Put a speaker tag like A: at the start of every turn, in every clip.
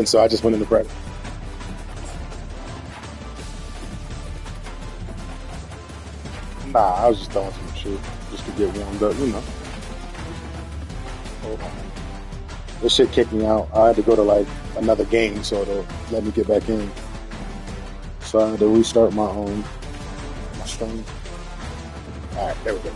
A: And so I just went into practice. Nah, I was just throwing some shit just to get warmed up, you know. Hold on. This shit kicked me out. I had to go to like another game so it'll let me get back in. So I had to restart my stream. Alright, there we go.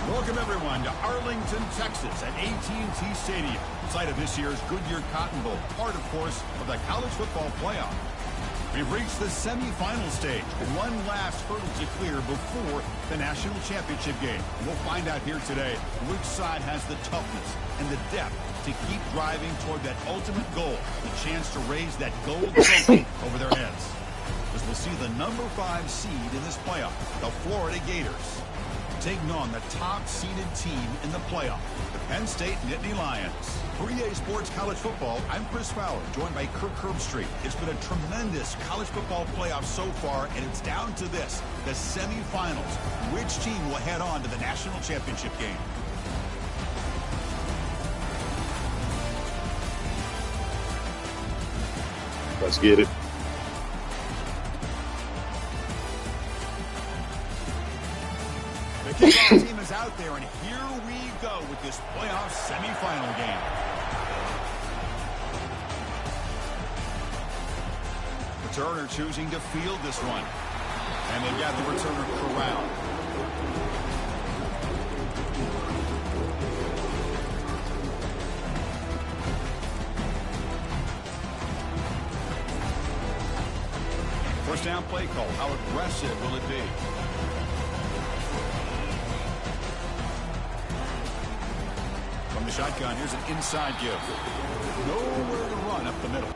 B: Welcome, everyone, to Arlington, Texas at AT&T Stadium, site of this year's Goodyear Cotton Bowl, part, of course, of the college football playoff. We've reached the semifinal stage, one last hurdle to clear before the national championship game. And we'll find out here today which side has the toughness and the depth to keep driving toward that ultimate goal, the chance to raise that gold trophy over their heads. As we'll see the number 5 seed in this playoff, the Florida Gators, taking on the top-seeded team in the playoff, the Penn State Nittany Lions. For EA Sports College Football, I'm Chris Fowler, joined by Kirk Herbstreit. It's been a tremendous college football playoff so far, and it's down to this, the semifinals. Which team will head on to the national championship game?
A: Let's get it.
B: The kickoff team is out there, and here we go with this playoff semifinal game. Returner choosing to field this one. And they've got the returner corralled. First down play call. How aggressive will it be? From the shotgun, here's an inside give. Nowhere to run up the middle.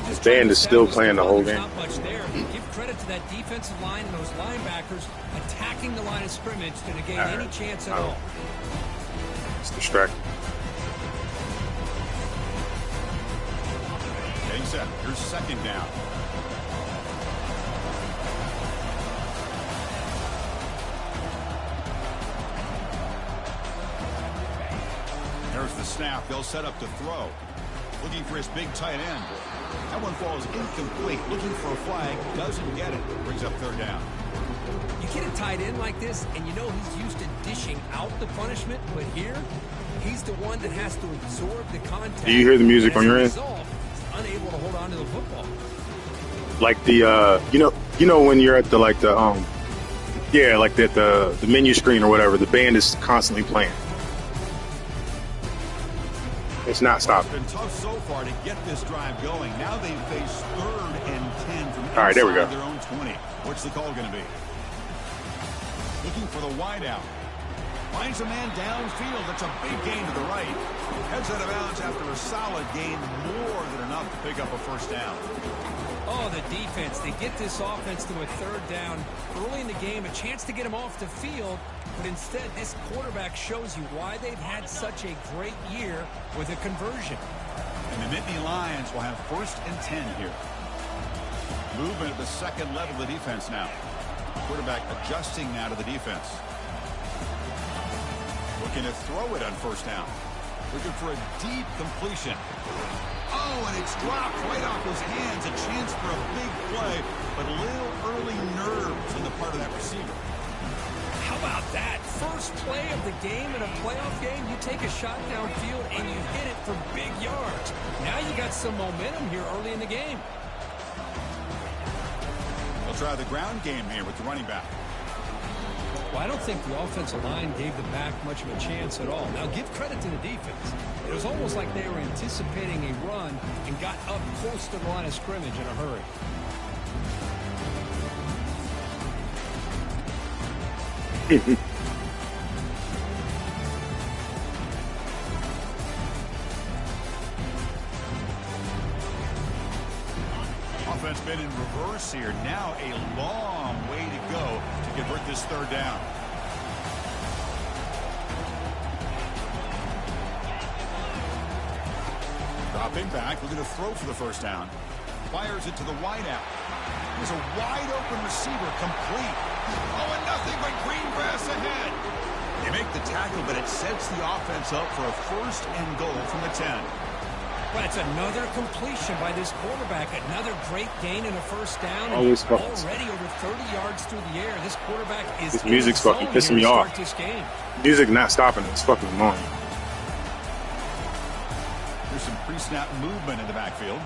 A: This band is still playing the whole game.
C: Not much there. Give credit to that defensive line and those linebackers attacking the line of scrimmage to negate any chance at all.
A: It's distracting.
B: Getting set. Here's second down. There's the snap. They'll set up to throw. Looking for his big tight end. That one falls incomplete. Looking for a flag. Doesn't get it. Brings up third down.
C: You get a tight end like this, and you know he's used to dishing out the punishment, but here, he's the one that has to absorb the contact.
A: Do you hear the music on your end?
C: He's unable to hold on to the football.
A: Like the you know when you're at the like the menu screen or whatever, the band is constantly playing. It's not stopping.
B: It's been tough so far to get this drive going. Now they face 3rd and 10 from
A: all right, there we go.
B: their own 20. What's the call going to be? Looking for the wideout. Finds a man downfield. That's a big gain to the right. Heads out of bounds after a solid gain, more than enough to pick up a first down.
C: Oh, the defense. They get this offense to a 3rd down early in the game, a chance to get him off the field, but instead this quarterback shows you why they've had such a great year with a conversion.
B: And the Nittany Lions will have 1st and 10 here. Movement at the second level of the defense now. Quarterback adjusting now to the defense. Looking to throw it on first down. Looking for a deep completion. Oh, and it's dropped right off his hands. A chance for a big play, but a little early nerves on the part of that receiver.
C: How about that? First play of the game in a playoff game, you take a shot downfield and you hit it for big yards. Now you got some momentum here early in the game.
B: They'll try the ground game here with the running back.
C: Well, I don't think the offensive line gave the back much of a chance at all. Now, give credit to the defense. It was almost like they were anticipating a run and got up close to the line of scrimmage in a hurry.
B: Offense been in reverse here. Now a long way to go to convert this third down. Dropping back, looking to throw for the first down. Fires it to the wide out. There's a wide open receiver, complete. Oh, and nothing but green grass ahead. They make the tackle, but it sets the offense up for a first and goal from the 10.
C: But it's another completion by this quarterback. Another great gain in a first down. And
A: Always fucking
C: already over 30 yards through the air. This quarterback is
A: this music's fucking pissing me off.
C: This game.
A: Music not stopping. It's fucking annoying.
B: There's some pre-snap movement in the backfield.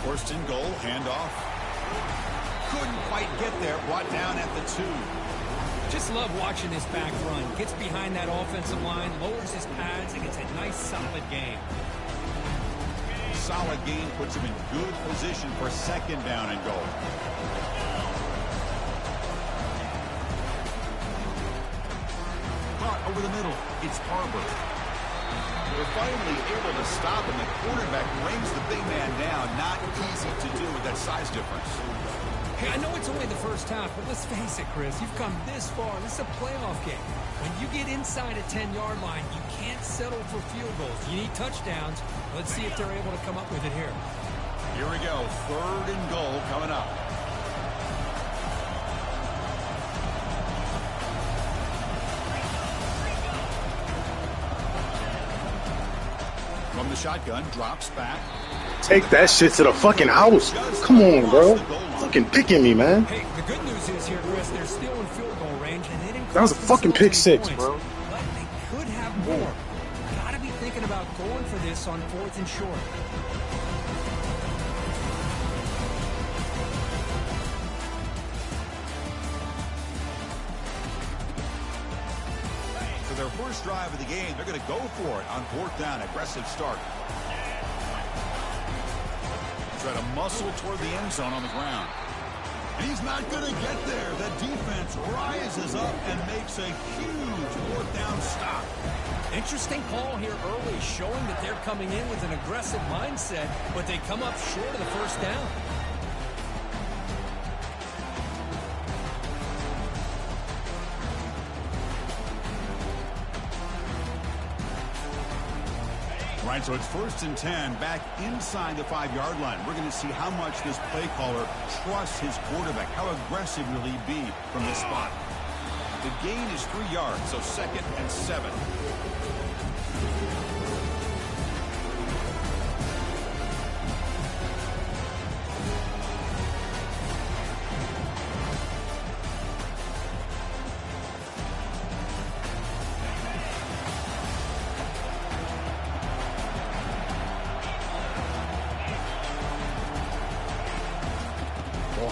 B: First and goal, handoff. Couldn't quite get there. Brought down at the 2.
C: Just love watching this back run. Gets behind that offensive line, lowers his pads, and gets a nice, solid gain.
B: Solid gain puts him in good position for second down and goal. Caught over the middle. It's Harbor. They're finally able to stop him. The quarterback brings the big man down. Not easy to do with that size difference.
C: Hey, I know it's only the first half, but let's face it, Chris. You've come this far. This is a playoff game. When you get inside a 10-yard line, you can't settle for field goals. You need touchdowns. Let's see if they're able to come up with it here.
B: Here we go. Third and goal coming up. From the shotgun, drops back.
A: Take that shit to the fucking house. Come on, bro. Fucking picking me, man.
C: Hey, the good news is here, Chris, they're still in field goal range, and they didn't.
A: That was a fucking pick six, bro.
C: But they could have more. Gotta be thinking about going for this on 4th and short.
B: For their first drive of the game, they're going to go for it on 4th down. Aggressive start. Try to muscle toward the end zone on the ground. And he's not going to get there. The defense rises up and makes a huge 4th down stop.
C: Interesting call here early, showing that they're coming in with an aggressive mindset, but they come up short of the first down.
B: All right, so it's 1st and 10, back inside the 5-yard line. We're going to see how much this play caller trusts his quarterback. How aggressive will he be from this spot? The gain is 3 yards, so 2nd and 7.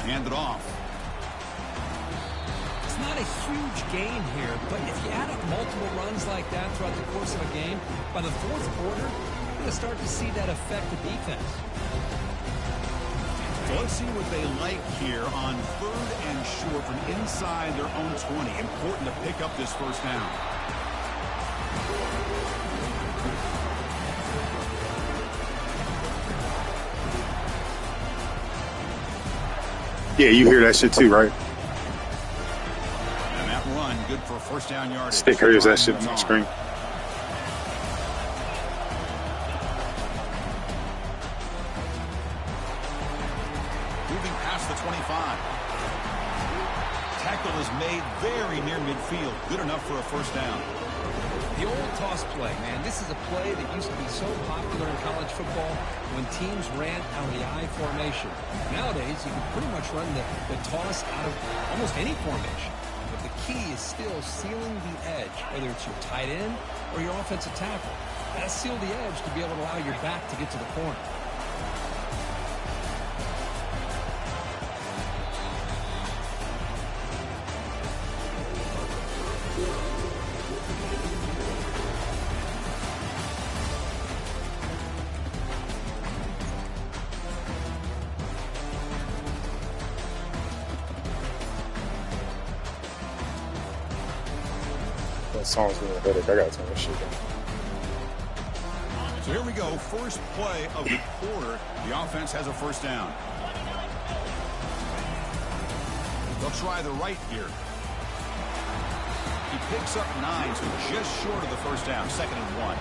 B: Hand it off.
C: It's not a huge gain here, but if you add up multiple runs like that throughout the course of a game, by the 4th quarter, you're going to start to see that affect the defense.
B: So let's see what they like here on 3rd and short from inside their own 20. Important to pick up this first down.
A: Yeah, you hear that shit too, right?
B: And that run, good for first down yardage.
A: Stick hears that shit on the screen.
B: Moving past the 25. Tackle is made very near midfield. Good enough for a first down.
C: The old toss play, man, this is a play that used to be so popular in college football when teams ran out of the I formation. Nowadays, you can pretty much run the toss out of almost any formation. But the key is still sealing the edge, whether it's your tight end or your offensive tackle. You gotta seal the edge to be able to allow your back to get to the corner.
A: song's really headache. I gotta turn this shit down.
B: So here we go. First play of the quarter. The offense has a first down. They'll try the right here. He picks up 9, so just short of the first down. 2nd and 1.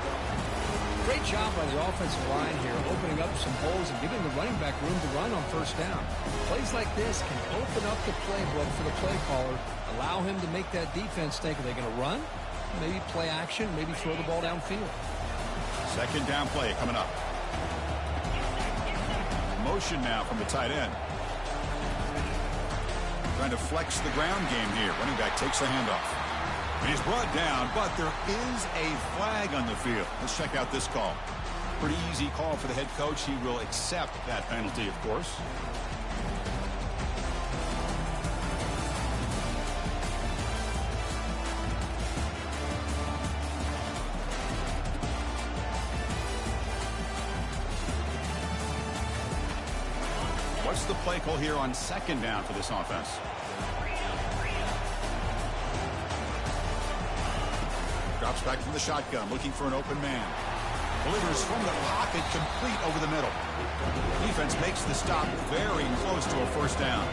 C: Great job by the offensive line here, opening up some holes and giving the running back room to run on first down. Plays like this can open up the playbook for the play caller, allow him to make that defense think, are they going to run? Maybe play action, maybe throw the ball downfield.
B: 2nd down play coming up. Motion now from the tight end. Trying to flex the ground game here. Running back takes the handoff. And he's brought down, but there is a flag on the field. Let's check out this call. Pretty easy call for the head coach. He will accept that penalty, of course. What's the play call here on 2nd down for this offense? Drops back from the shotgun, looking for an open man. Delivers from the pocket, complete over the middle. Defense makes the stop very close to a first down.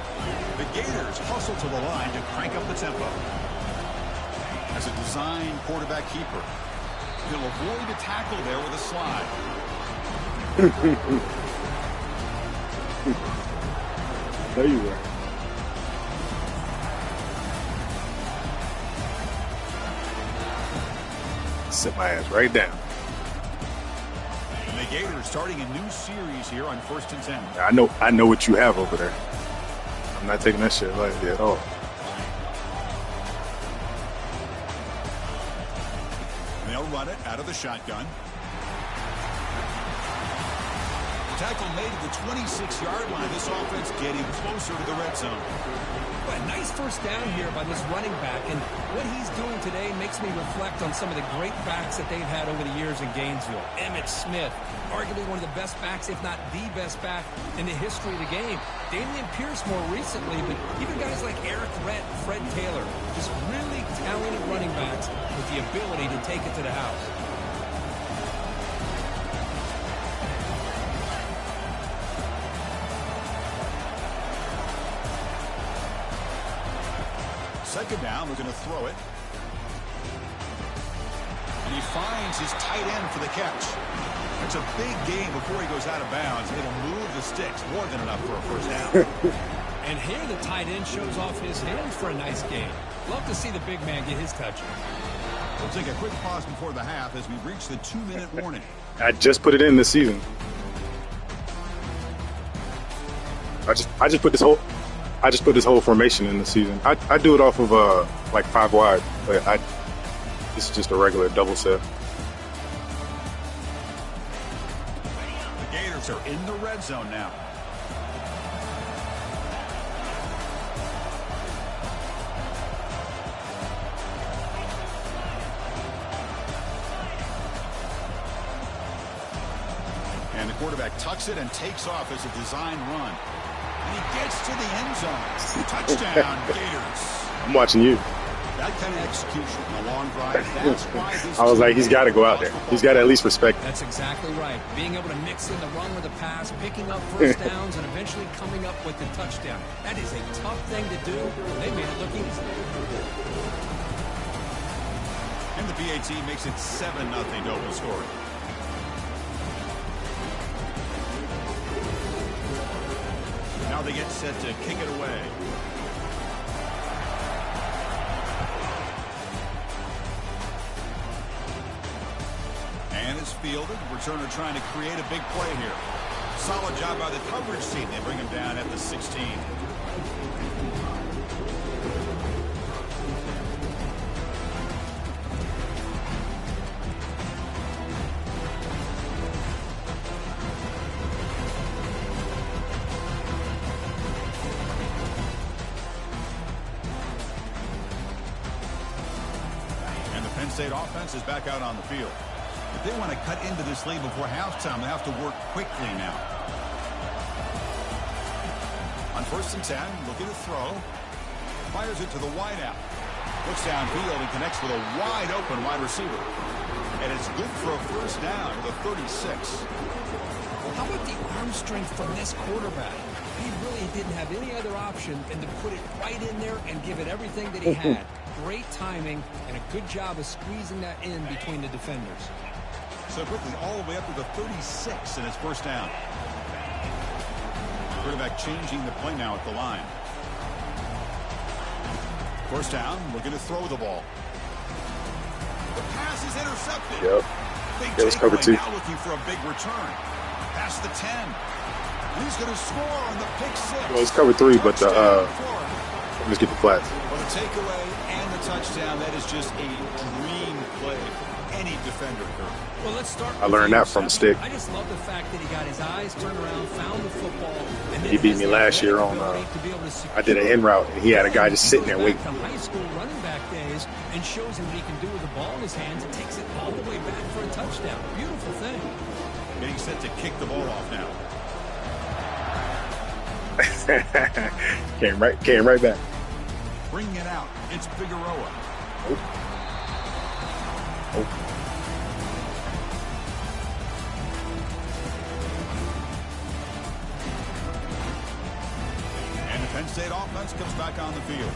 B: The Gators hustle to the line to crank up the tempo. As a design quarterback keeper, he'll avoid a tackle there with a slide.
A: There you were. Sit my ass right down.
B: And the Gators starting a new series here on 1st and 10.
A: I know what you have over there. I'm not taking that shit lightly at all.
B: And they'll run it out of the shotgun. Tackle made at the 26-yard line. This offense getting closer to the red zone.
C: But a nice first down here by this running back, and what he's doing today makes me reflect on some of the great backs that they've had over the years in Gainesville. Emmitt Smith, arguably one of the best backs, if not the best back in the history of the game. Damian Pierce more recently, but even guys like Eric Rett, Fred Taylor, just really talented running backs with the ability to take it to the house.
B: Second down, we're going to throw it. And he finds his tight end for the catch. It's a big game before he goes out of bounds. It'll move the sticks more than enough for a first down.
C: And here the tight end shows off his hands for a nice game. Love to see the big man get his touches.
B: We'll take a quick pause before the half as we reach the 2-minute warning.
A: I just put it in this season. I just put this whole formation in the season. I do it off of like 5 wide, but this is just a regular double set.
B: The Gators are in the red zone now. And the quarterback tucks it and takes off as a design run. And he gets to the end zone. Touchdown, Gators.
A: I'm watching you.
B: That kind of execution on a long drive, that's why this
A: I was like, he's got to go out there. He's got to at least respect it.
C: That's exactly right. Being able to mix in the run with the pass, picking up first downs, and eventually coming up with the touchdown. That is a tough thing to do, and they made it look easy.
B: And the PAT makes it 7-0 to open the scoring. Now they get set to kick it away. And it's fielded. Returner trying to create a big play here. Solid job by the coverage team. They bring him down at the 16. State offense is back out on the field. If they want to cut into this lead before halftime, they have to work quickly now. On 1st and 10, looking to throw. Fires it to the wideout. Looks downfield and connects with a wide open wide receiver. And it's good for a first down to the 36.
C: How about the arm strength from this quarterback? He really didn't have any other option than to put it right in there and give it everything that he had. Great timing and a good job of squeezing that in between the defenders.
B: So quickly all the way up to the 36 in his first down. Quarterback changing the play now at the line. First down, looking to throw the ball. The pass is intercepted.
A: Yep.
B: Big
A: That was cover 2.
B: Now looking for a big return. Past the 10. And he's going to score on the pick 6.
A: Well, it's cover 3, but let's get the flats.
B: Well, the takeaway and the touchdown, that is just a dream play for any defender.
C: Well, let's start.
A: I learned that from a stick.
C: I just love the fact that he got his eyes turned around, found the football. And
A: He beat me last year on, I did an in route, and he had a guy just sitting there waiting.
C: From high school running back days and shows him what he can do with the ball in his hands and takes it all the way back for a touchdown. Beautiful thing.
B: Getting set to kick the ball off now.
A: came right back.
B: Bringing it out. It's Figueroa. And the Penn State offense comes back on the field.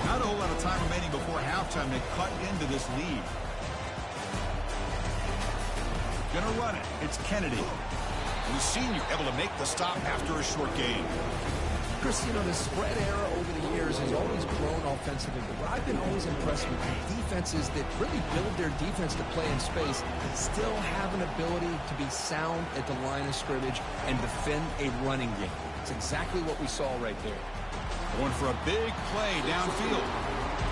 B: Not a whole lot of time remaining before halftime to cut into this lead. Gonna run it. It's Kennedy. The senior able to make the stop after a short gain.
C: Chris, you know, the spread era over the years has always grown offensively, but what I've been always impressed with defenses that really build their defense to play in space still have an ability to be sound at the line of scrimmage and defend a running game. It's exactly what we saw right there.
B: Going for a big play downfield.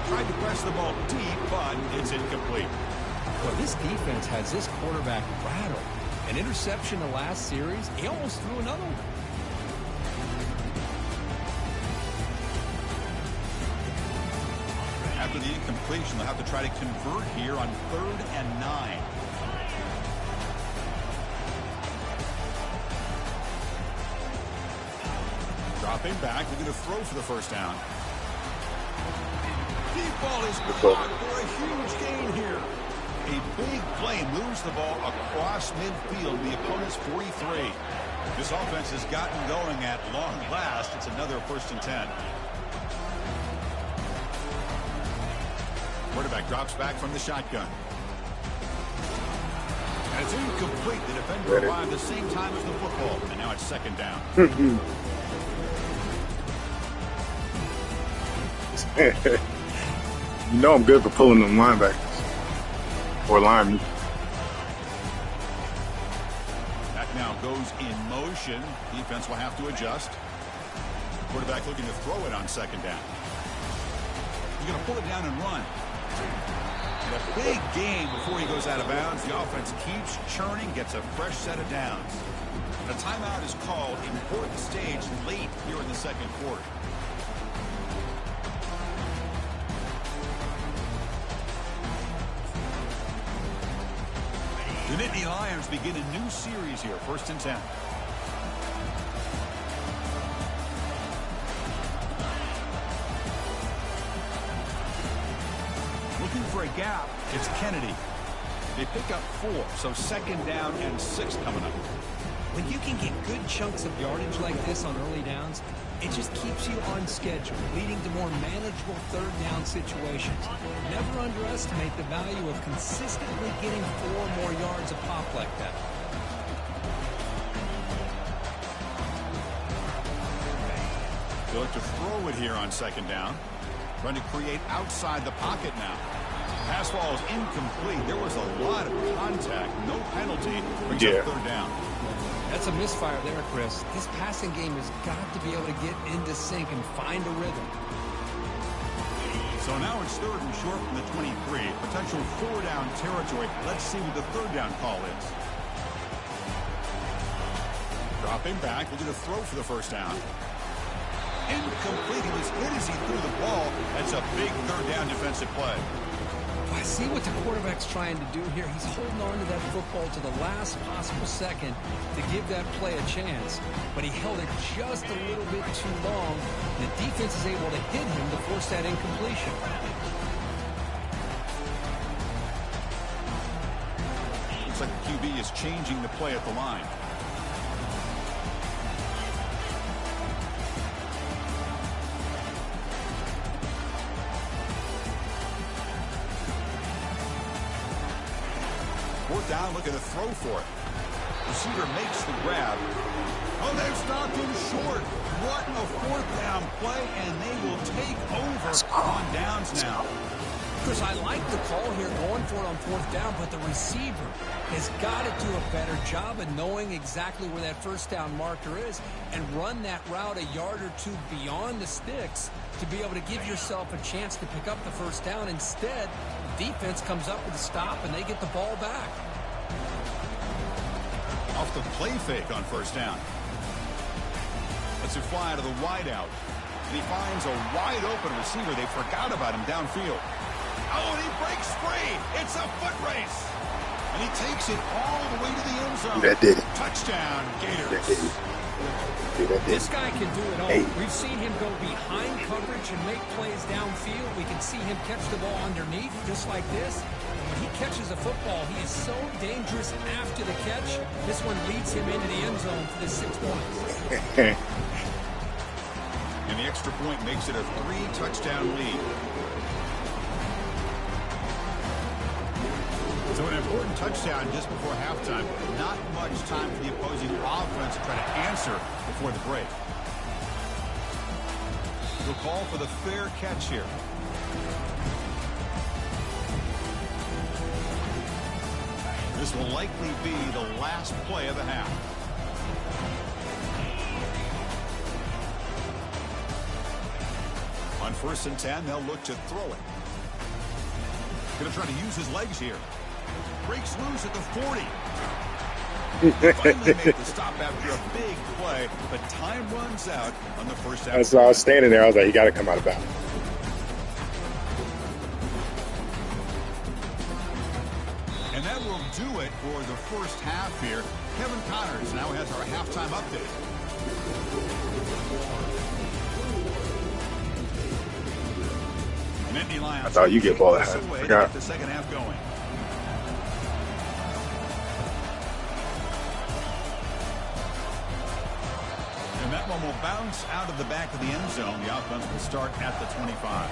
B: Tried to press the ball deep, but it's incomplete.
C: Well, this defense has this quarterback rattled. An interception the last series, he almost threw another one.
B: After the incompletion, they'll have to try to convert here on 3rd and 9. Dropping back, they're going to throw for the first down. Deep ball is caught for a huge gain here. A big play moves the ball across midfield, the opponent's 43. This offense has gotten going at long last. It's another 1st and 10. Quarterback drops back from the shotgun. And it's incomplete. The defender arrived the same time as the football. And now it's 2nd down.
A: You know I'm good for pulling them linebackers. Or linemen.
B: Back now goes in motion. Defense will have to adjust. Quarterback looking to throw it on 2nd down. He's going to pull it down and run. And a big gain before he goes out of bounds. The offense keeps churning, gets a fresh set of downs. And a timeout is called. Important stage late here in the 2nd quarter. The Nittany Lions begin a new series here, 1st and 10. Looking for a gap, it's Kennedy. They pick up 4, so 2nd down and 6 coming up.
C: When you can get good chunks of yardage like this on early downs, it just keeps you on schedule, leading to more manageable 3rd down situations. Never underestimate the value of consistently getting 4 more yards a pop like that.
B: They'll look to throw it here on 2nd down. Trying to create outside the pocket now. Pass ball is incomplete. There was a lot of contact. No penalty. Brings up 3rd down.
C: That's a misfire there, Chris. This passing game has got to be able to get into sync and find a rhythm.
B: So now it's 3rd and short from the 23. Potential 4-down territory. Let's see what the 3rd down call is. Dropping back. We'll do the throw for the first down. Incomplete. He was hit as he threw the ball. That's a big 3rd down defensive play.
C: I see what the quarterback's trying to do here. He's holding on to that football to the last possible second to give that play a chance. But he held it just a little bit too long. The defense is able to hit him to force that incompletion.
B: QB is changing the play at the line. Fourth down, looking to throw for it. Receiver makes the grab. Oh, they've stopped him short. What a fourth down play, and they will take over on downs now.
C: Chris, I like the call here going for it on fourth down, but the receiver has got to do a better job of knowing exactly where that first down marker is and run that route a yard or two beyond the sticks to be able to give yourself a chance to pick up the first down. Instead, the defense comes up with a stop, and they get the ball back.
B: Off the play fake on first down. Let's it fly to the wideout. And he finds a wide open receiver. They forgot about him downfield. Oh, and he breaks free. It's a foot race. And he takes it all the way to the end zone.
A: That did it.
B: Touchdown, Gators.
A: That did it.
C: This guy can do it all. We've seen him go behind coverage and make plays downfield. We can see him catch the ball underneath just like this. When he catches a football, he is so dangerous after the catch. This one leads him into the end zone for the 6 points.
B: And the extra point makes it a 3-touchdown lead. So an important touchdown just before halftime. Not much time for the opposing offense to try to answer before the break. We'll call for the fair catch here. This will likely be the last play of the half. On 1st and 10, they'll look to throw it. Going to try to use his legs here. Breaks loose at the 40. Finally make the stop after a big play, but time runs out on the first half.
A: So I was standing there. I was like, you got to come out of bounds.
B: And that will do it for the first half here. Kevin Connors now has our halftime update.
A: I thought you get ball at half. I forgot.
B: The second half going. And that one will bounce out of the back of the end zone. The offense will start at the 25.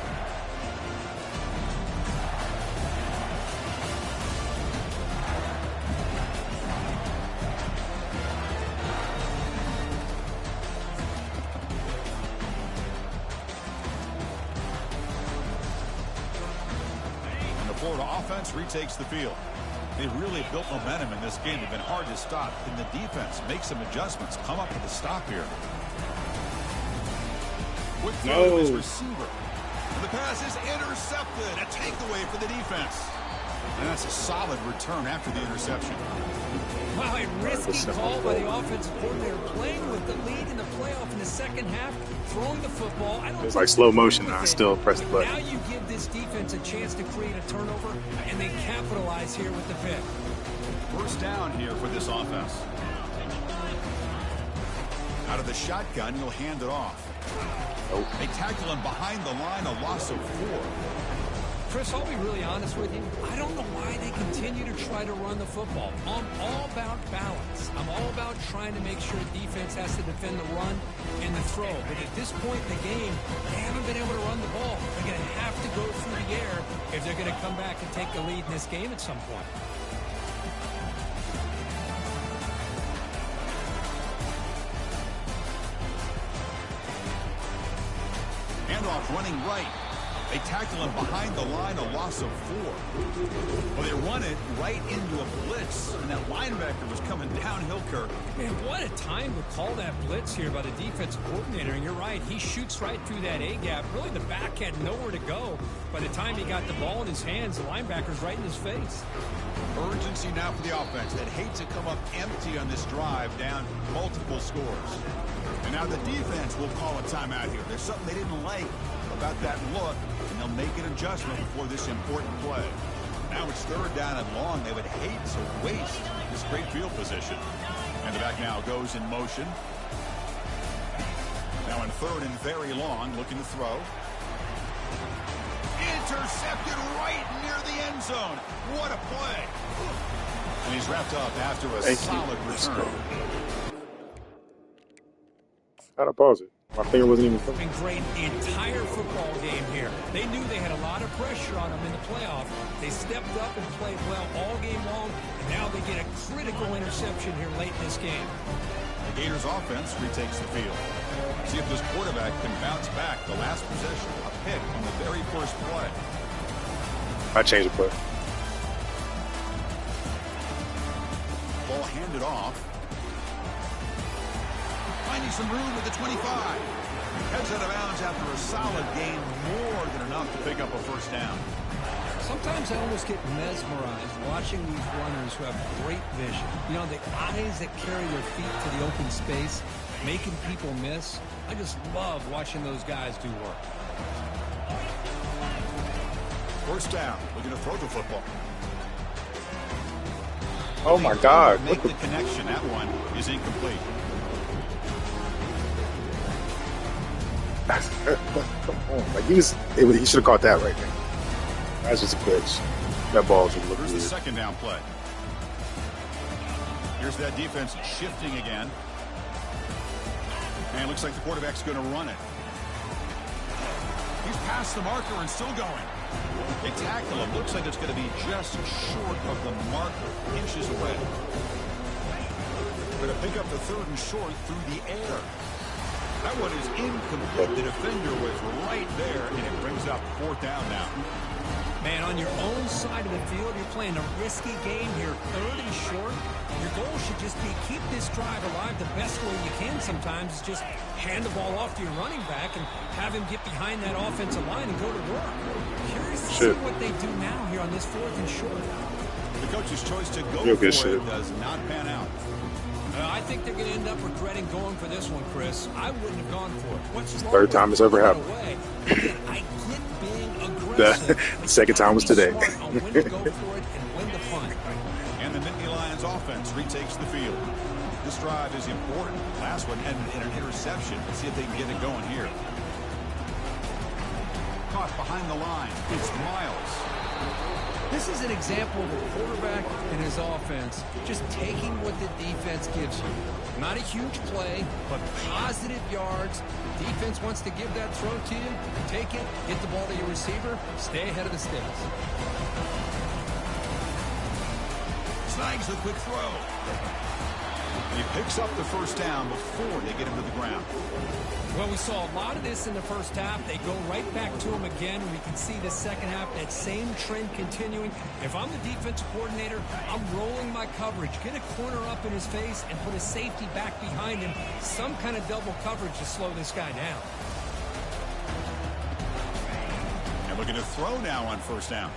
B: Florida offense retakes the field. They've really built momentum in this game. They've been hard to stop. Can the defense make some adjustments? Come up with a stop here. Quick throw to his receiver. And the pass is intercepted. A takeaway for the defense. And that's a solid return after the interception.
C: Wow, a risky call by the offensive coordinator, playing with the lead in the playoff in the second half, throwing the football.
A: It was like slow motion. I still pressed the button.
C: Now you give this defense a chance to create a turnover, and they capitalize here with the pick.
B: First down here for this offense. Out of the shotgun, he'll hand it off. They tackle him behind the line, a loss of 4.
C: Chris, I'll be really honest with you. I don't know why they continue to try to run the football. I'm all about balance. I'm all about trying to make sure defense has to defend the run and the throw. But at this point in the game, they haven't been able to run the ball. They're going to have to go through the air if they're going to come back and take the lead in this game at some point.
B: Handoff running right. They tackle him behind the line, a loss of 4. Well, they run it right into a blitz, and that linebacker was coming downhill, Kirk.
C: Man, what a time to call that blitz here by the defensive coordinator. And you're right, he shoots right through that A-gap. Really, the back had nowhere to go. By the time he got the ball in his hands, the linebacker's right in his face.
B: Urgency now for the offense that hate to come up empty on this drive, down multiple scores. And now the defense will call a timeout here. There's something they didn't like about that look, and they'll make an adjustment before this important play. Now it's 3rd down and long. They would hate to waste this great field position. And the back now goes in motion. Now in 3rd and very long, looking to throw. Intercepted right near the end zone. What a play. And he's wrapped up after a solid return.
A: How'd I pause it? My finger wasn't even
C: Been great the entire football game here. They knew they had a lot of pressure on them in the playoff. They stepped up and played well all game long, and now they get a critical interception here late in this game.
B: The Gators offense retakes the field. See if this quarterback can bounce back. The last possession, a pick on the very first play.
A: I changed the play.
B: Ball handed off. Finding some room with the 25. Heads out of bounds after a solid gain, more than enough to pick up a first down.
C: Sometimes I almost get mesmerized watching these runners who have great vision. You know, the eyes that carry their feet to the open space, making people miss. I just love watching those guys do work.
B: First down, looking to throw the football.
A: Oh my God!
B: Make the connection. That one is incomplete.
A: Come on, like he should have caught that right there. That's just a glitch. That ball should look
B: Here's
A: weird.
B: the second down play. Here's that defense shifting again. And it looks like the quarterback's going to run it. He's past the marker and still going. They tackle him. Looks like it's going to be just short of the marker, inches away. Going to pick up the third and short through the air. That one is incomplete. The defender was right there, and it brings up fourth down now.
C: Man, on your own side of the field, you're playing a risky game here. Third and short. Your goal should just be keep this drive alive the best way you can sometimes is just hand the ball off to your running back and have him get behind that offensive line and go to work. Curious to see what they do now here on this fourth and short.
B: The coach's choice to go for it does not pan out.
C: I think they're going to end up regretting going for this one, Chris. I wouldn't have gone for it. What's
A: third time it's ever happened.
C: Again, I get being aggressive.
A: The second time was today.
C: On when to go for it and when to punt.
B: And the Nittany Lions offense retakes the field. This drive is important. Last one ended in an interception. Let's see if they can get it going here. Caught behind the line. It's Miles.
C: This is an example of a quarterback and his offense just taking what the defense gives you. Not a huge play, but positive yards. Defense wants to give that throw to you. Take it, get the ball to your receiver, stay ahead of the sticks.
B: Snags a quick throw. And he picks up the first down before they get him to the ground.
C: Well, we saw a lot of this in the first half. They go right back to him again. We can see the second half, that same trend continuing. If I'm the defensive coordinator, I'm rolling my coverage. Get a corner up in his face and put a safety back behind him. Some kind of double coverage to slow this guy down.
B: And looking to throw now on first down.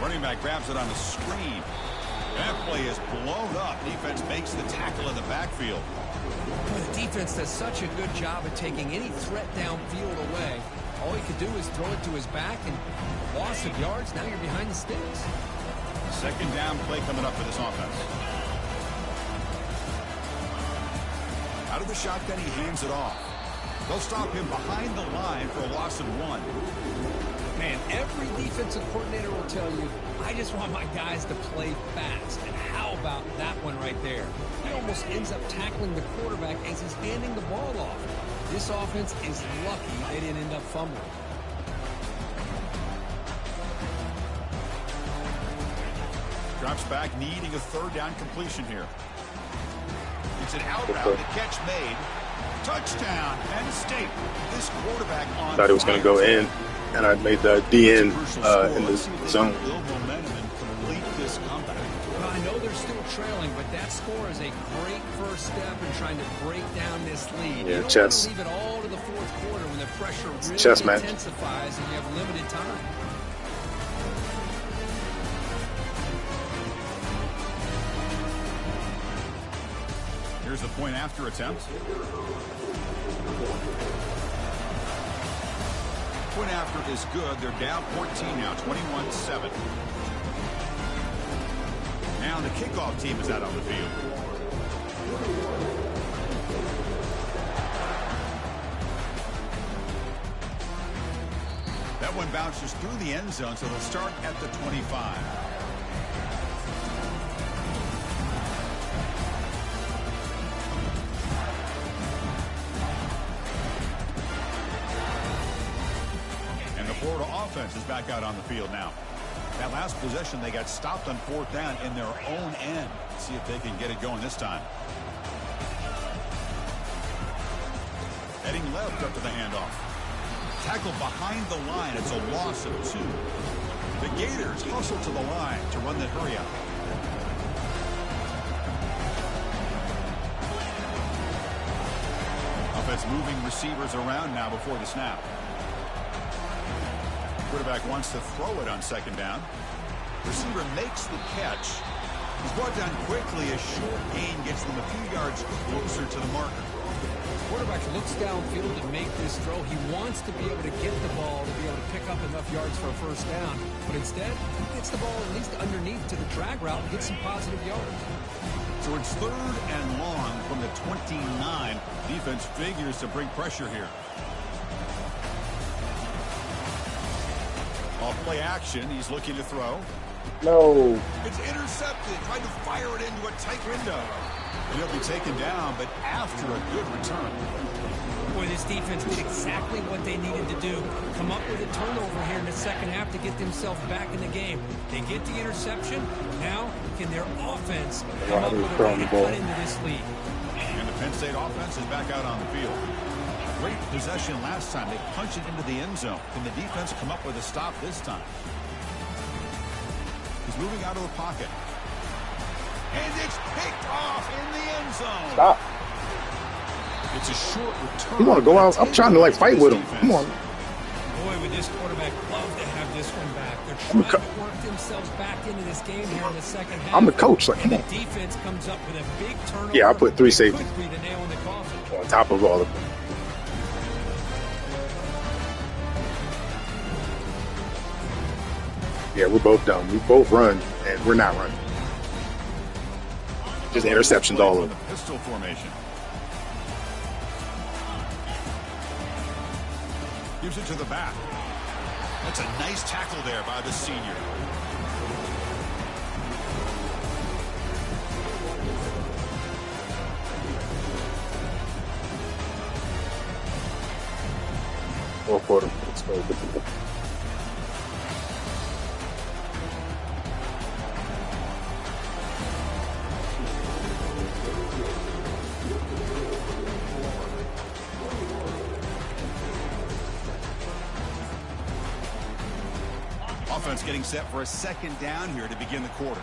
B: Running back grabs it on the screen. That play is blown up. Defense makes the tackle in the backfield.
C: The defense does such a good job of taking any threat downfield away. All he could do is throw it to his back, and loss of yards, now you're behind the sticks.
B: Second down play coming up for this offense. Out of the shotgun, he hands it off. They'll stop him behind the line for a loss of 1.
C: Man, every defensive coordinator will tell you, I just want my guys to play fast. And how about that one right there? He almost ends up tackling the quarterback as he's handing the ball off. This offense is lucky they didn't end up fumbling.
B: Drops back, needing a third down completion here. It's an out route, the catch made. Touchdown, Penn State. This quarterback on
A: Thought it was going to go in, and I made the DN in the zone.
B: Build momentum and complete this comeback.
C: Well, I know they're still trailing, but that score is a great first step in trying to break down this lead.
A: Yeah,
C: you don't
A: chess.
C: want to leave it all to the fourth quarter when the pressure really
A: Chess match.
C: intensifies and you have limited time.
B: Here's the point after attempt. Point after is good. They're down 14 now, 21-7. Now the kickoff team is out on the field. That one bounces through the end zone, so they'll start at the 25. Florida offense is back out on the field now. That last possession, they got stopped on 4th down in their own end. Let's see if they can get it going this time. Heading left up to the handoff. Tackle behind the line. It's a loss of 2. The Gators hustle to the line to run the hurry up. Offense moving receivers around now before the snap. Quarterback wants to throw it on 2nd down. Receiver makes the catch. He's brought down quickly. A short gain gets them a few yards closer to the marker.
C: Quarterback looks downfield to make this throw. He wants to be able to get the ball to be able to pick up enough yards for a 1st down. But instead, he gets the ball at least underneath to the drag route and gets some positive yards.
B: So it's 3rd and long from the 29. Defense figures to bring pressure here. Off play action, he's looking to throw.
A: No.
B: It's intercepted. Tried to fire it into a tight window. And he'll be taken down, but after a good return.
C: Boy, this defense did exactly what they needed to do. Come up with a turnover here in the 2nd half to get themselves back in the game. They get the interception. Now, can their offense come up with a way to cut into this lead?
B: And the Penn State offense is back out on the field. Great possession last time. They punched it into the end zone. Can the defense come up with a stop this time? He's moving out of the pocket. And it's picked off in the end zone.
A: Stop.
B: It's a short return.
A: You want to go out? I'm trying to like fight with him. Come on.
C: Boy, would this quarterback love to have this one back. They're trying to work themselves back into this game here in the 2nd half.
A: I'm the coach. Like,
C: and the defense comes up with a big turnover.
A: Yeah, I put 3 safeties
C: Could be the nail in the coffin.
A: on top of all of them. Yeah, we're both dumb. We both run, and we're not running. Just interceptions all over.
B: Pistol formation. Gives it to the back. That's a nice tackle there by the senior.
A: Fourth quarter. Let's go.
B: Offense getting set for a 2nd down here to begin the quarter.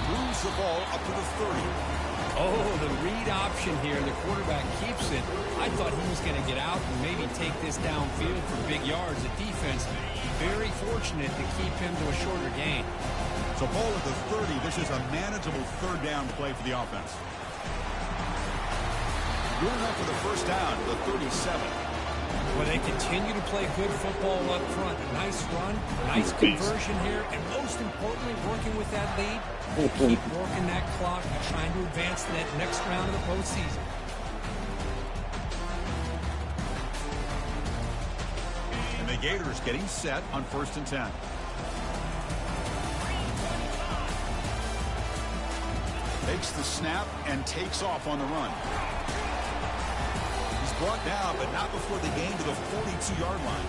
B: Moves the ball up to the 30.
C: Oh, the read option here. The quarterback keeps it. I thought he was going to get out and maybe take this downfield for big yards. The defense very fortunate to keep him to a shorter gain.
B: So ball at the 30. This is a manageable 3rd down play for the offense. Going up for the 1st down to the 37.
C: Well, they continue to play good football up front. Nice run, nice conversion here, and most importantly, working with that lead, keep working that clock and trying to advance to that next round of the postseason.
B: And the Gators getting set on 1st and 10. Takes the snap and takes off on the run. Brought down, but not before the gain to the 42-yard line.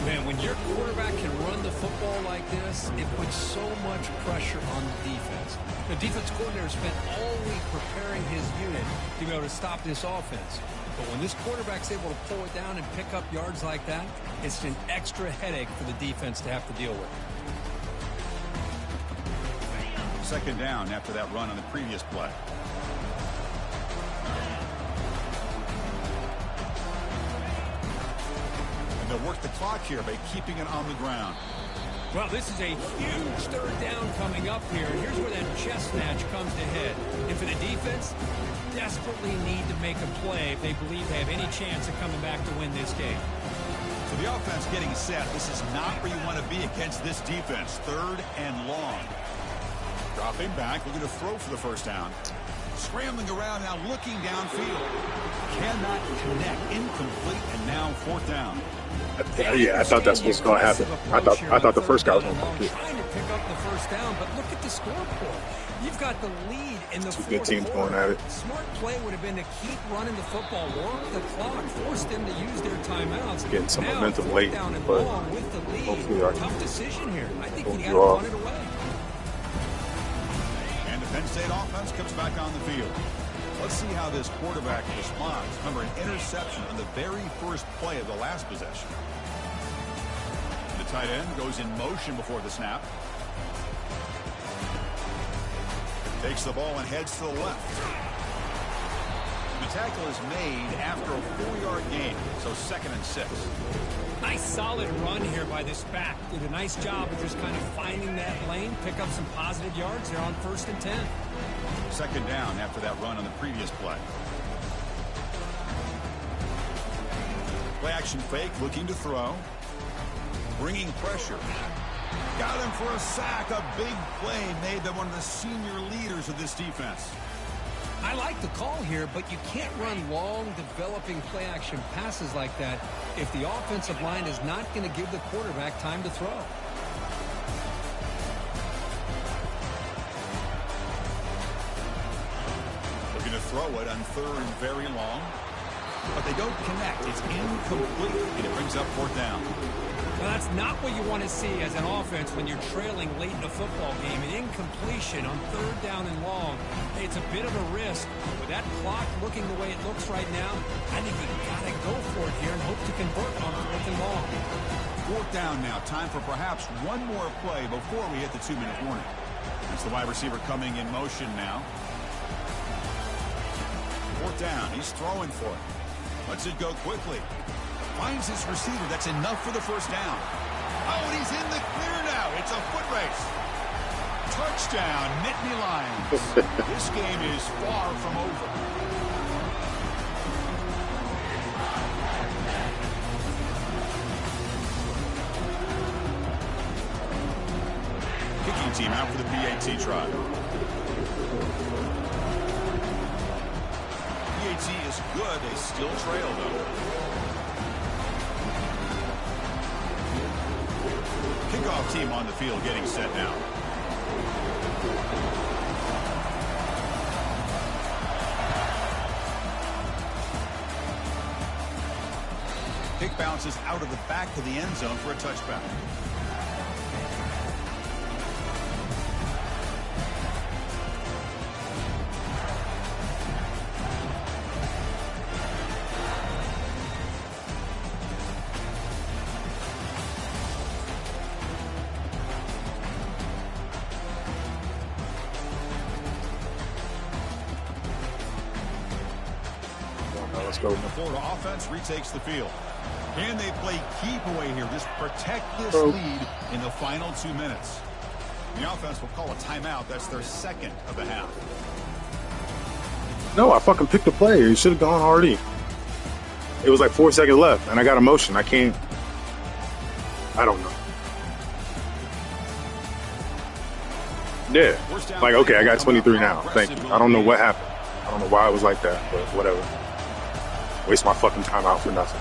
C: Man, when your quarterback can run the football like this, it puts so much pressure on the defense. The defense coordinator spent all week preparing his unit to be able to stop this offense. But when this quarterback's able to pull it down and pick up yards like that, it's an extra headache for the defense to have to deal with.
B: 2nd down after that run on the previous play. They'll work the clock here by keeping it on the ground.
C: Well, this is a huge 3rd down coming up here. Here's where that chess match comes to head. And for the defense, desperately need to make a play if they believe they have any chance of coming back to win this game.
B: So the offense getting set. This is not where you want to be against this defense. 3rd and long. Dropping back, looking to throw for the 1st down. Scrambling around now, looking downfield. Cannot connect. Incomplete, and now 4th down.
A: Yeah, I thought that's what's going to happen. I thought the first guy was going to come through.
C: Trying to pick up the 1st down, but look at the scoreboard. You've got the lead in the 4th
A: Two good teams
C: quarter.
A: going at it.
C: Smart play would have been to keep running the football, work the clock, force them to use their timeouts.
A: Getting some
C: now,
A: momentum
C: 4th
A: late,
C: down and
A: but
C: long with the
A: hopefully
C: lead. Tough decision here. I think you got to run it away.
B: And the Penn State offense comes back on the field. Let's see how this quarterback responds. Remember, an interception on the very first play of the last possession. The tight end goes in motion before the snap. Takes the ball and heads to the left. The tackle is made after a 4-yard gain, so 2nd and 6.
C: Nice solid run here by this back. Did a nice job of just kind of finding that lane, pick up some positive yards there on 1st and 10.
B: 2nd down after that run on the previous play. Play action fake, looking to throw. Bringing pressure. Got him for a sack. A big play made by one of the senior leaders of this defense.
C: I like the call here, but you can't run long, developing play-action passes like that if the offensive line is not going to give the quarterback time to throw.
B: Looking to throw it on 3rd and very long. But they don't connect. It's incomplete, and it brings up 4th down.
C: Well, that's not what you want to see as an offense when you're trailing late in a football game. An incompletion on 3rd down and long. It's a bit of a risk. With that clock looking the way it looks right now, I think you got to go for it here and hope to convert on 4th and long.
B: 4th down now. Time for perhaps one more play before we hit the 2-minute warning. It's the wide receiver coming in motion now. 4th down. He's throwing for it. Lets it go quickly. Finds his receiver. That's enough for the 1st down. Oh, and he's in the clear now. It's a foot race. Touchdown, Nittany Lions. This game is far from over. Kicking team out for the PAT try. PAT is good. They still trail, though. Kickoff team on the field getting set now. Kick bounces out of the back of the end zone for a touchback.
A: Let's go.
B: The Florida offense retakes the field. Can they play keep away here? Just protect this lead in the final 2 minutes. The offense will call a timeout. That's their 2nd of the half.
A: No, I fucking picked the play. It should have gone already. It was like 4 seconds left, and I got a motion. I don't know. Yeah. Like, okay, I got 23 now. Thank you. I don't know what happened. I don't know why it was like that, but whatever. Waste my fucking time out for nothing.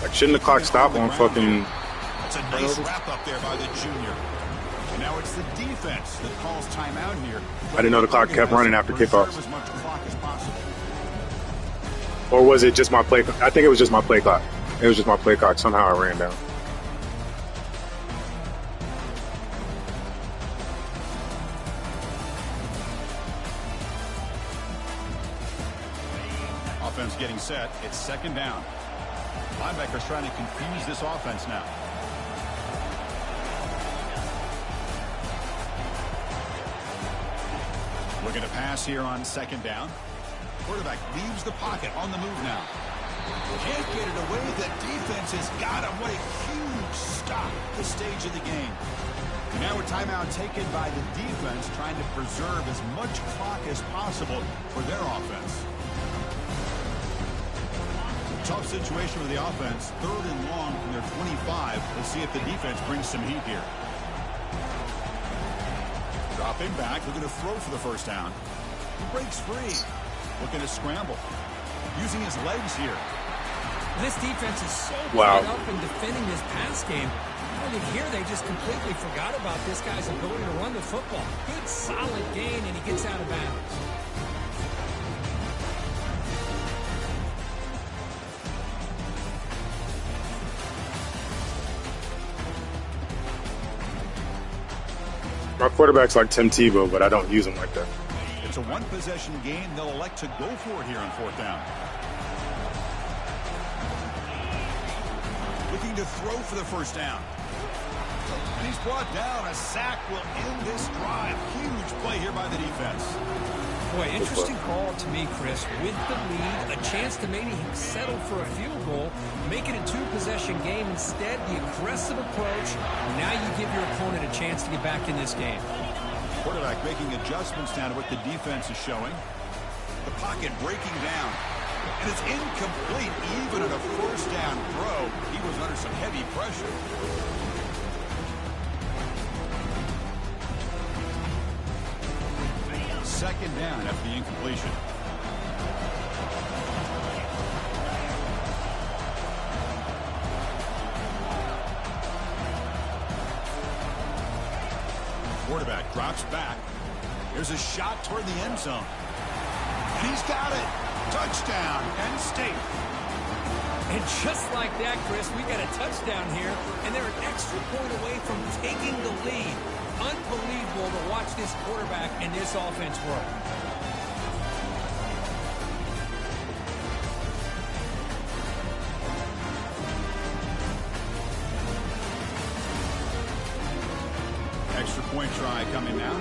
A: Like, shouldn't the clock stop on fucking...
B: That's a nice wrap up there by the junior. And now it's the defense that calls timeout here.
A: I didn't know the clock kept running after kickoffs.
B: As much clock as possible.
A: Or was it just my play? I think it was just my play clock. It was just my play clock. Somehow I ran down.
B: Offense getting set. It's 2nd down. Linebackers trying to confuse this offense now. Looking to pass here on 2nd down. Quarterback leaves the pocket on the move now. Can't get it away. The defense has got him. What a huge stop at this stage of the game. And now a timeout taken by the defense, trying to preserve as much clock as possible for their offense. Tough situation with the offense. 3rd and long from their 25. Let's see if the defense brings some heat here. Dropping back, looking to throw for the first down. He breaks free. Looking to scramble. Using his legs here.
C: This defense is so tied up in defending this pass game. I think here they just completely forgot about this guy's ability to run the football. Good, solid gain, and he gets out of bounds.
A: My quarterback's like Tim Tebow, but I don't use him like that.
B: It's a one-possession game. They'll elect to go for it here on fourth down. Looking to throw for the first down. And he's brought down. A sack will end this drive. Huge play here by the defense.
C: Boy, interesting call to me, Chris. With the lead, a chance to maybe settle for a field goal, make it a two-possession game. Instead, the aggressive approach. Now you give your opponent a chance to get back in this game.
B: Quarterback making adjustments down to what the defense is showing. The pocket breaking down. And it's incomplete. Even at a first down throw, he was under some heavy pressure. Second down after the incompletion. Quarterback drops back. There's a shot toward the end zone. And he's got it. Touchdown, Penn State.
C: And just like that, Chris, we got a touchdown here, and they're an extra point away from taking the lead. Unbelievable to watch this quarterback and this offense work.
B: Extra point try coming now.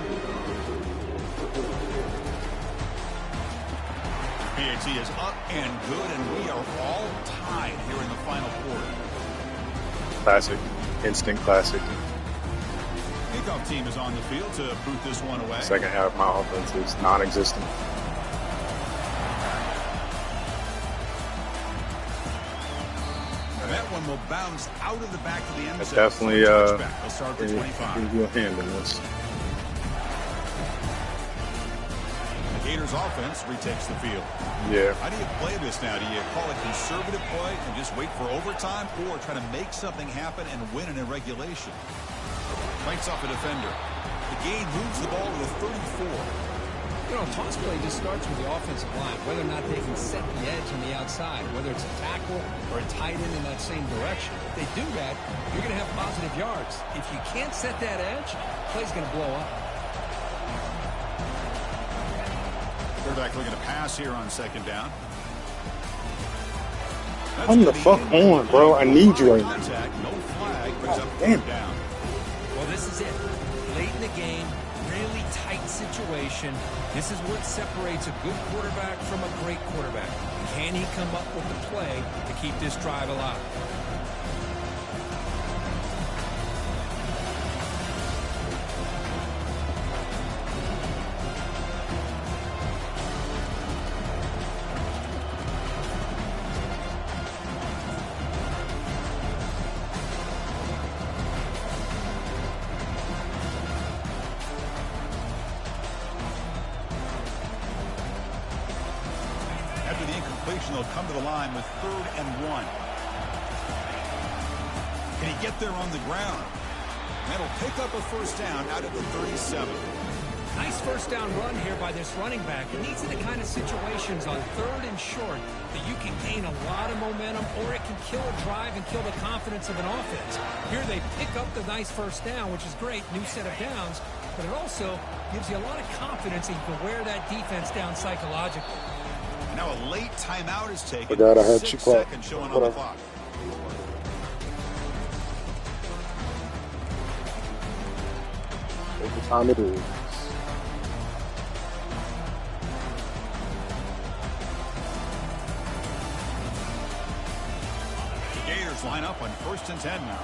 B: PAT is up and good, and we are all tied here in the final quarter.
A: Classic. Instant classic.
B: Kickoff team is on the field to boot this one away.
A: Second half, my offense is non-existent.
B: And that one will bounce out of the back of the end zone.
A: Definitely
B: They'll start for 25.
A: give you a hand in this.
B: The Gators offense retakes the field.
A: Yeah.
B: How do you play this now? Do you call it conservative play and just wait for overtime, or try to make something happen and win in regulation? Fights off a defender. The gain moves the ball to the 34.
C: You know, toss play just starts with the offensive line, whether or not they can set the edge on the outside, whether it's a tackle or a tight end in that same direction. If they do that, you're going to have positive yards. If you can't set that edge, play's going to blow up.
B: Quarterback looking to pass here on second down.
A: Come the fuck on, bro. I need you right now.
B: No flag, brings up
A: Damn.
B: down.
C: Well, this is it. Late in the game, really tight situation. This is what separates a good quarterback from a great quarterback. Can he come up with the play to keep this drive alive?
B: They'll come to the line with 3rd and 1. Can he get there on the ground? That'll pick up a first down out of the 37.
C: Nice first down run here by this running back. And these are the kind of situations on 3rd and short that you can gain a lot of momentum, or it can kill a drive and kill the confidence of an offense. Here they pick up the nice first down, which is great, new set of downs, but it also gives you a lot of confidence that you can wear that defense down psychologically.
B: Now a late timeout is taken.
A: Forgot I had
B: 6
A: you clock.
B: seconds showing on the clock.
A: Every time it is.
B: The Gators line up on 1st and 10 now.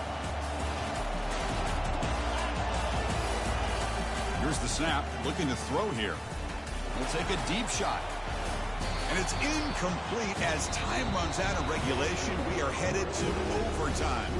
B: Here's the snap. Looking to throw here. We'll take a deep shot. And it's incomplete as time runs out of regulation. We are headed to overtime.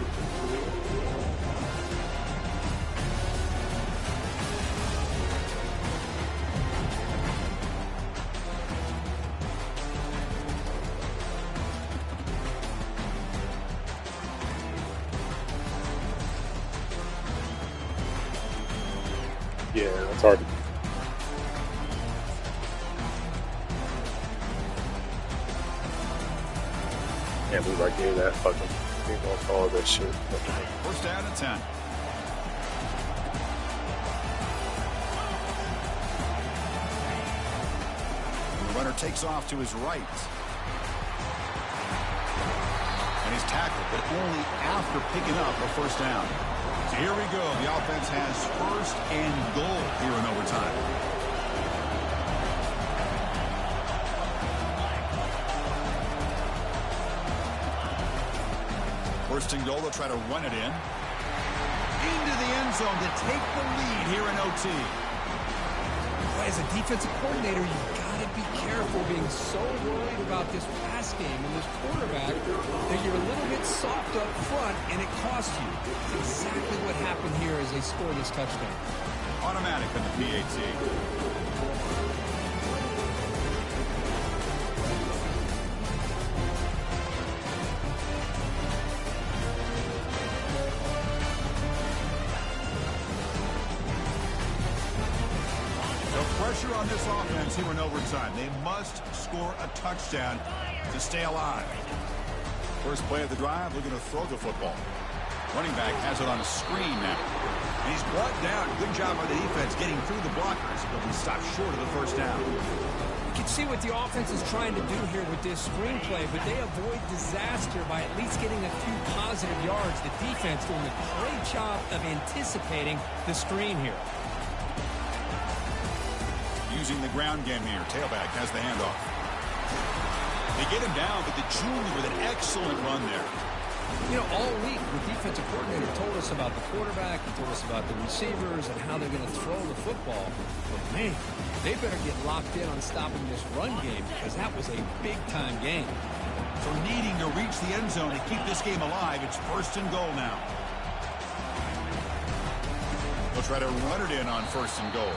A: target. Can't believe I gave that fucking people call that shit.
B: First down and 10. The runner takes off to his right. And he's tackled, but only after picking up a first down. So here we go. The offense has first and goal here in overtime. First and goal, they'll try to run it in. Into the end zone to take the lead here in OT.
C: As a defensive coordinator, you've got to be careful being so worried about this pass game and this quarterback that you're a little bit soft up front and it costs you. That's exactly what happened here as they score this touchdown.
B: Automatic on the PAT. Pressure on this offense here in overtime. They must score a touchdown to stay alive. First play of the drive, looking to throw the football. Running back has it on a screen now. And he's brought down. Good job by the defense getting through the blockers, but he stopped short of the first down.
C: You can see what the offense is trying to do here with this screenplay, but they avoid disaster by at least getting a few positive yards. The defense doing a great job of anticipating the screen here.
B: Using the ground game here. Tailback has the handoff. They get him down, but the junior with an excellent run there.
C: You know, all week, the defensive coordinator told us about the quarterback. He told us about the receivers and how they're going to throw the football. But, man, they better get locked in on stopping this run game because that was a big-time game.
B: So needing to reach the end zone to keep this game alive, it's first and goal now. They'll try to run it in on first and goal.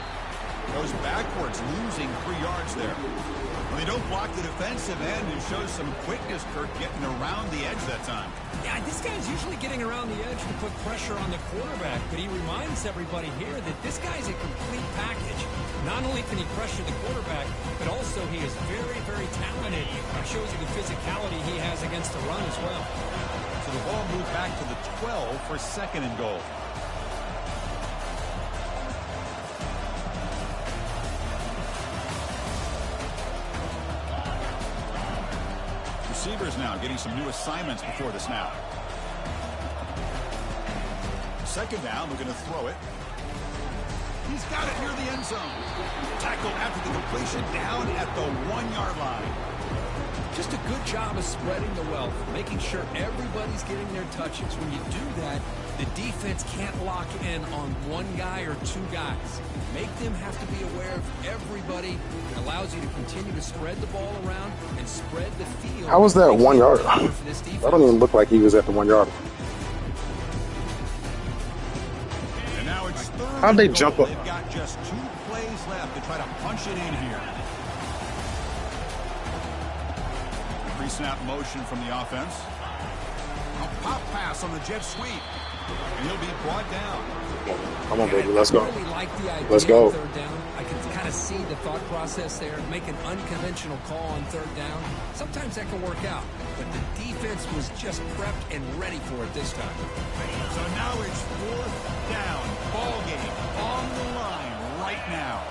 B: Goes backwards, losing 3 yards there. When they don't block the defensive end, it shows some quickness, Kirk, getting around the edge that time.
C: Yeah, this guy's usually getting around the edge to put pressure on the quarterback, but he reminds everybody here that this guy's a complete package. Not only can he pressure the quarterback, but also he is very, very talented. It shows you the physicality he has against the run as well.
B: So the ball moved back to the 12 for second and goal. Receivers now getting some new assignments before the snap. Second down, looking to throw it. He's got it near the end zone. Tackle after the completion down at the 1-yard line.
C: Just a good job of spreading the wealth, making sure everybody's getting their touches. When you do that, the defense can't lock in on one guy or two guys. Make them have to be aware of everybody. It allows you to continue to spread the ball around and spread the field.
A: How was that 1 yard? That don't even look like he was at the 1 yard.
B: And now it's third.
A: How'd they jump up?
B: They've got just 2 plays left to try to punch it in here. Pre-snap motion from the offense. A pop pass on the jet sweep. And he'll be brought down.
A: Come on, baby. Let's go.
C: I really like the idea
A: Let's go.
C: on third down. I can kind of see the thought process there. Make an unconventional call on third down. Sometimes that can work out. But the defense was just prepped and ready for it this time.
B: So now it's fourth down. Ball game on the line right now.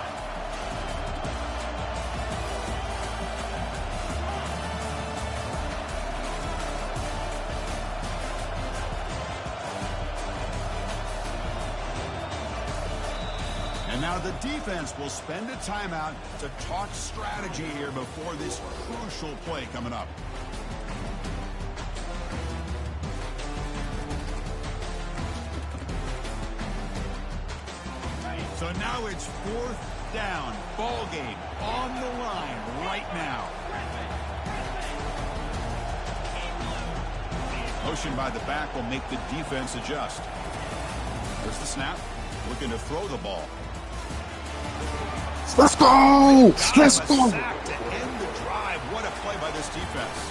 B: And now the defense will spend a timeout to talk strategy here before this crucial play coming up. So now it's fourth down. Ball game on the line right now. Motion by the back will make the defense adjust. There's the snap. Looking to throw the ball.
A: Let's go! Let's go!
B: Sack to end the drive. What a play by this defense.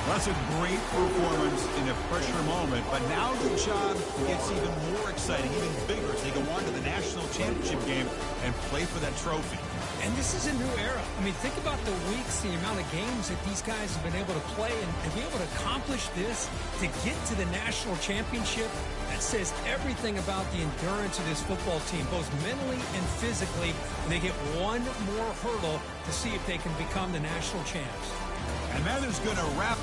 B: That's a great performance in a pressure moment, but now the job gets even more exciting, even bigger as they go on to the national championship game and play for that trophy.
C: And this is a new era. I mean, think about the weeks, the amount of games that these guys have been able to play and be able to accomplish this, to get to the national championship. That says everything about the endurance of this football team, both mentally and physically. And they get one more hurdle to see if they can become the national champs.
B: And that is going to wrap